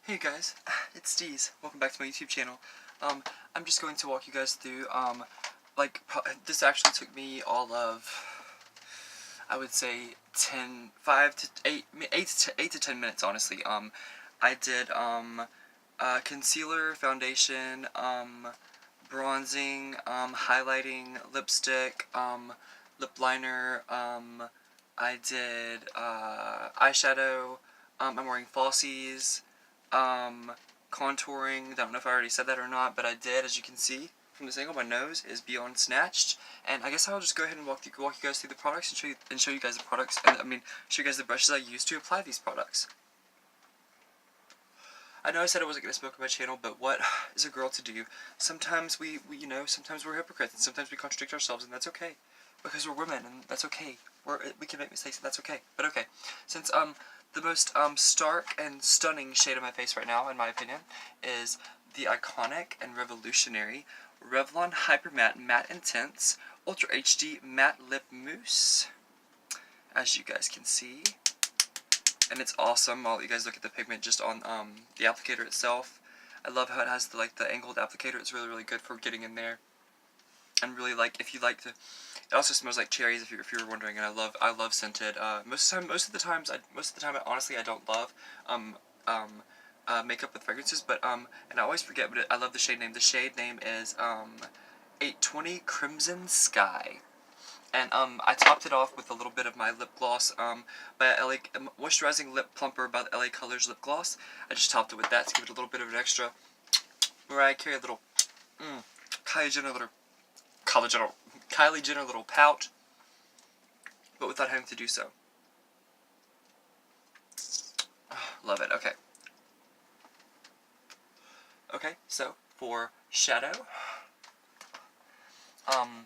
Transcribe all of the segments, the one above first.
Hey guys, it's Steez. Welcome back to my YouTube channel. I'm just going to walk you guys through, this actually took me all of, I would say, 8 to 10 minutes, honestly. I did, concealer, foundation, bronzing, highlighting, lipstick, lip liner, I did, eyeshadow, I'm wearing falsies, contouring. I don't know if I already said that or not, but I did. As you can see from this angle, my nose is beyond snatched. And I guess I'll just go ahead and walk you guys through the products and show you guys the products, and show you guys the brushes I use to apply these products. I know I said I wasn't going to smoke on my channel, but what is a girl to do? Sometimes sometimes we're hypocrites, and sometimes we contradict ourselves, and that's okay. Because we're women, and that's okay. We can make mistakes, and that's okay. But okay, since, the most, stark and stunning shade of my face right now, in my opinion, is the iconic and revolutionary Revlon Hyper Matte Intense Ultra HD Matte Lip Mousse, as you guys can see. And it's awesome. I'll let you guys look at the pigment just on the applicator itself. I love how it has the angled applicator. It's really, really good for getting in there. And really, if you like to, it also smells like cherries if you were wondering. And I love scented. Most of the time, honestly, I don't love makeup with fragrances. But and I always forget. But I love the shade name. The shade name is 820 Crimson Sky. And I topped it off with a little bit of my lip gloss by LA Moisturizing Lip Plumper by the LA Colors lip gloss. I just topped it with that to give it a little bit of an extra Mariah Carey little Kylie Jenner little pout, but without having to do so. Love it. Okay. Okay, so for shadow, I'm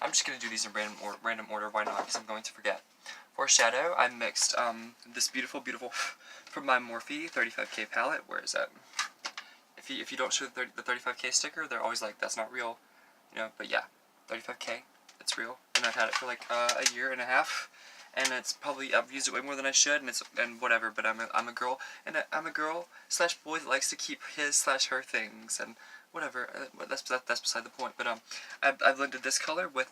just going to do these in random order, why not, because I'm going to forget. For shadow, I mixed this beautiful, from my Morphe 35K palette. Where is that? If you don't show the 35K sticker, they're always like, that's not real, but yeah, 35K, it's real, and I've had it for like a year and a half, and I've used it way more than I should, and whatever, but I'm a girl, and I'm a girl / boy that likes to keep his / her things, and whatever, that's beside the point. But I blended this color with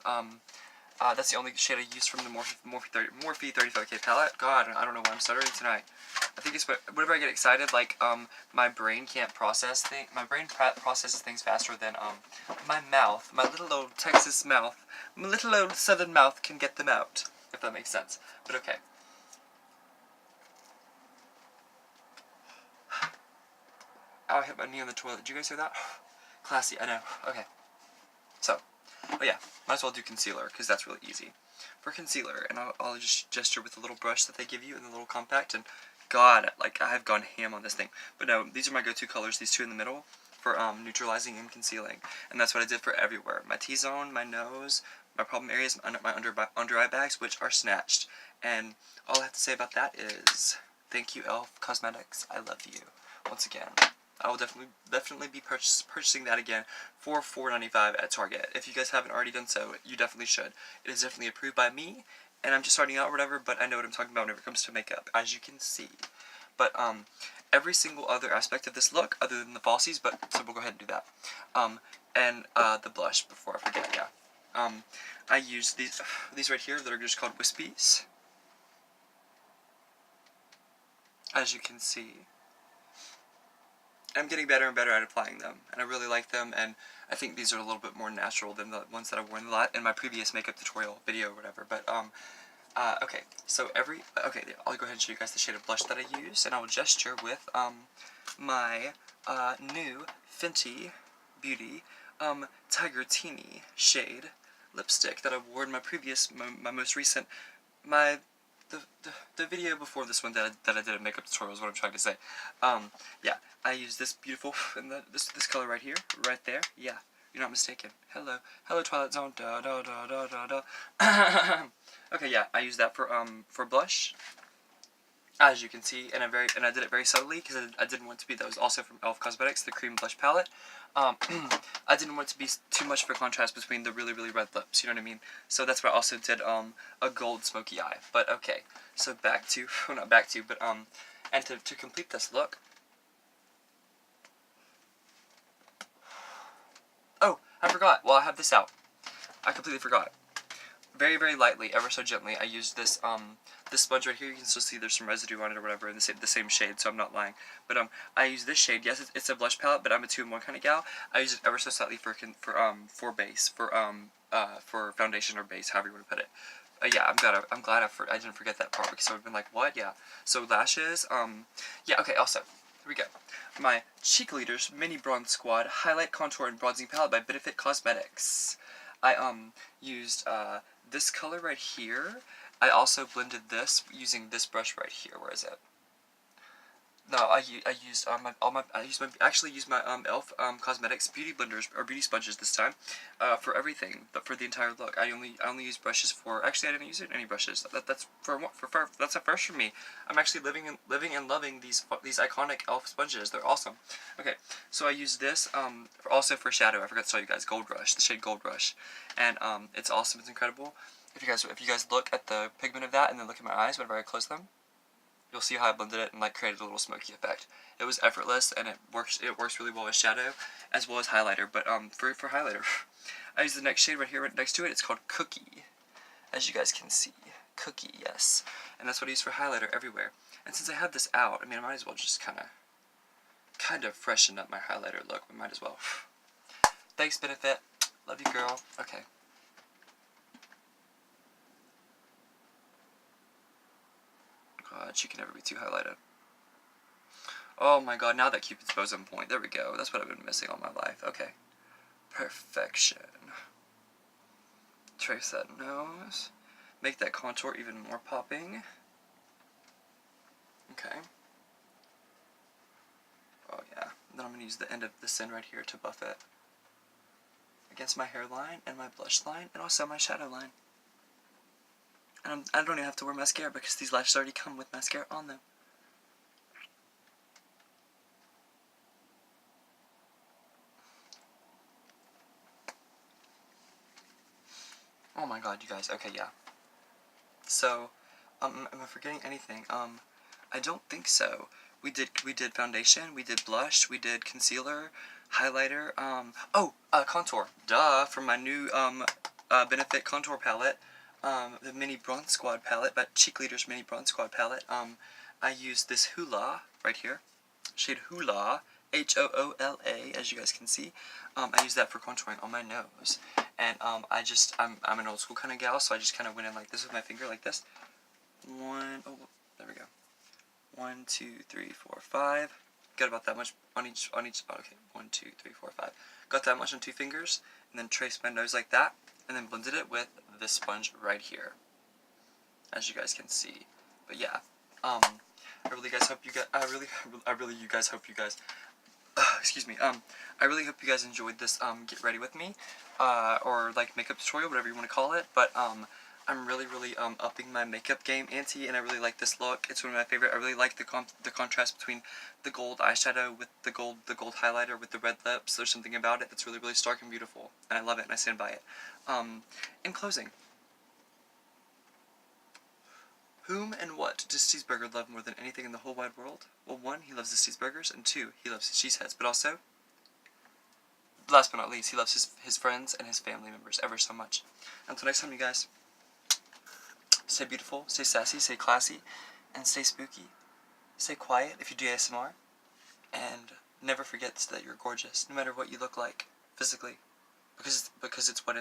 that's the only shade I used from the Morphe 35K palette. God, I don't know why I'm stuttering tonight. I think it's whenever I get excited, my brain can't process things. My brain processes things faster than my mouth, my little old Texas mouth, my little old Southern mouth can get them out, if that makes sense. But okay. Ow, I hit my knee on the toilet. Did you guys hear that? Classy, I know. Okay. So, oh yeah, might as well do concealer, because that's really easy. For concealer, and I'll just gesture with the little brush that they give you in the little compact, and God, I have gone ham on this thing. But no, these are my go-to colors, these two in the middle, for neutralizing and concealing. And that's what I did for everywhere. My T-zone, my nose, my problem areas, my under-eye bags, which are snatched. And all I have to say about that is, thank you, e.l.f. Cosmetics. I love you. Once again. I will definitely be purchasing that again for $4.95 at Target. If you guys haven't already done so, you definitely should. It is definitely approved by me, and I'm just starting out or whatever, but I know what I'm talking about whenever it comes to makeup, as you can see. But every single other aspect of this look, other than the falsies, so we'll go ahead and do that. And the blush, before I forget, yeah. I use these right here that are just called Wispies. As you can see. I'm getting better and better at applying them, and I really like them, and I think these are a little bit more natural than the ones that I've worn in my previous makeup tutorial video or whatever, but, okay, so I'll go ahead and show you guys the shade of blush that I use, and I will gesture with, my, new Fenty Beauty, Tiger Teeny shade lipstick that I wore in my most recent, the video before this one that I did a makeup tutorial is what I'm trying to say. Yeah, I use this beautiful, and this color right here, right there, yeah, you're not mistaken. Hello Twilight Zone, da da da da da da. Okay, yeah, I use that for blush, as you can see, and I did it very subtly, because I didn't want it to be, that was also from e.l.f. Cosmetics, the cream blush palette. I didn't want it to be too much of a contrast between the really, really red lips, you know what I mean? So that's why I also did, a gold smoky eye. But okay, so back to, well, not back to, but, and to complete this look, I forgot. Well, I have this out. I completely forgot. Very, very lightly, ever so gently, I used this this sponge right here. You can still see there's some residue on it or whatever in the same shade, so I'm not lying. But I use this shade. Yes, it's a blush palette, but I'm a 2-in-1 kind of gal. I use it ever so slightly for base, for foundation or base, however you want to put it. Yeah, I'm glad I didn't forget that part because I would have been like, what? Yeah. So lashes. Yeah. Okay. Also, here we go. My Cheekleaders Mini Bronze Squad Highlight Contour and Bronzing Palette by Benefit Cosmetics. I used this color right here. I also blended this using this brush right here. Where is it? No, I used actually used my Elf Cosmetics beauty blenders or beauty sponges this time, for everything, but for the entire look. I only used brushes for. Actually, I didn't use any brushes. That's that's a first for me. I'm actually living and loving these iconic Elf sponges. They're awesome. Okay, so I used this also for shadow. I forgot to tell you guys, Gold Rush, the shade Gold Rush, and it's awesome. It's incredible. If you guys look at the pigment of that and then look at my eyes whenever I close them, you'll see how I blended it and like created a little smoky effect. It was effortless and it works really well as shadow as well as highlighter. But for highlighter, I use the next shade right here right next to it. It's called Cookie, as you guys can see. Cookie, yes. And that's what I use for highlighter everywhere. And since I have this out, I mean, I might as well just kind of freshen up my highlighter look. We might as well. Thanks, Benefit. Love you, girl. Okay. God, she can never be too highlighted. Oh my god, now that Cupid's bow's on point. There we go. That's what I've been missing all my life. Okay. Perfection. Trace that nose. Make that contour even more popping. Okay. Oh yeah. Then I'm going to use the end of this end right here to buff it against my hairline and my blush line and also my shadow line. And I don't even have to wear mascara because these lashes already come with mascara on them. Oh my god, you guys. Okay, yeah. So, am I forgetting anything? I don't think so. We did foundation, we did blush, we did concealer, highlighter, contour. Duh, from my new, Benefit contour palette, the Mini Bronze Squad palette, but Cheekleaders Mini Bronze Squad palette. I used this Hoola right here, shade Hoola, Hoola, as you guys can see. I use that for contouring on my nose. And I'm an old school kind of gal, so I just kind of went in like this with my finger, like this. There we go. 1, 2, 3, 4, 5. Got about that much on each. Okay, 1, 2, 3, 4, 5. Got that much on 2 fingers, and then traced my nose like that, and then blended it with this sponge right here, as you guys can see. But yeah, I really hope you guys. Excuse me. I really hope you guys enjoyed this get ready with me, or like makeup tutorial, whatever you want to call it. But I'm really upping my makeup game ante, and I really like this look. It's one of my favorite. I really like the contrast between the gold eyeshadow with the gold highlighter with the red lips. There's something about it that's really stark and beautiful, and I love it and I stand by it. In closing, whom and what does Cheeseburger love more than anything in the whole wide world? Well, 1, he loves his cheeseburgers, and 2, he loves his cheeseheads, but also, last but not least, he loves his friends and his family members ever so much. Until next time, you guys, stay beautiful, stay sassy, stay classy, and stay spooky. Stay quiet if you do ASMR, and never forget that you're gorgeous, no matter what you look like physically, because it's what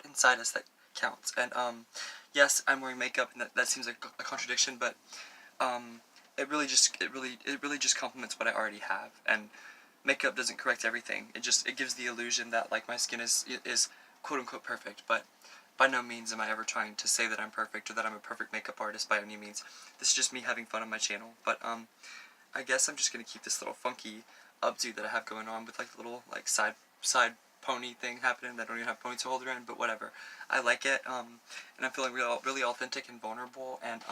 inside us that counts. And yes, I'm wearing makeup, and that seems like a contradiction, but it really just complements what I already have. And makeup doesn't correct everything. It gives the illusion that like my skin is quote unquote perfect, but by no means am I ever trying to say that I'm perfect or that I'm a perfect makeup artist by any means. This is just me having fun on my channel. But I guess I'm just gonna keep this little funky updo that I have going on with like a little like side pony thing happening that I don't even have ponies to hold around, but whatever. I like it, and I'm feeling really authentic and vulnerable, and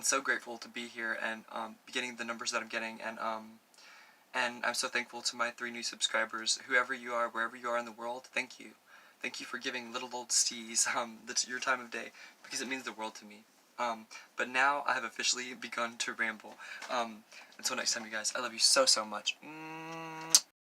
so grateful to be here and be getting the numbers that I'm getting, and I'm so thankful to my 3 new subscribers. Whoever you are, wherever you are in the world, thank you. Thank you for giving little old steez your time of day, because it means the world to me. But now I have officially begun to ramble. Until next time, you guys, I love you so much.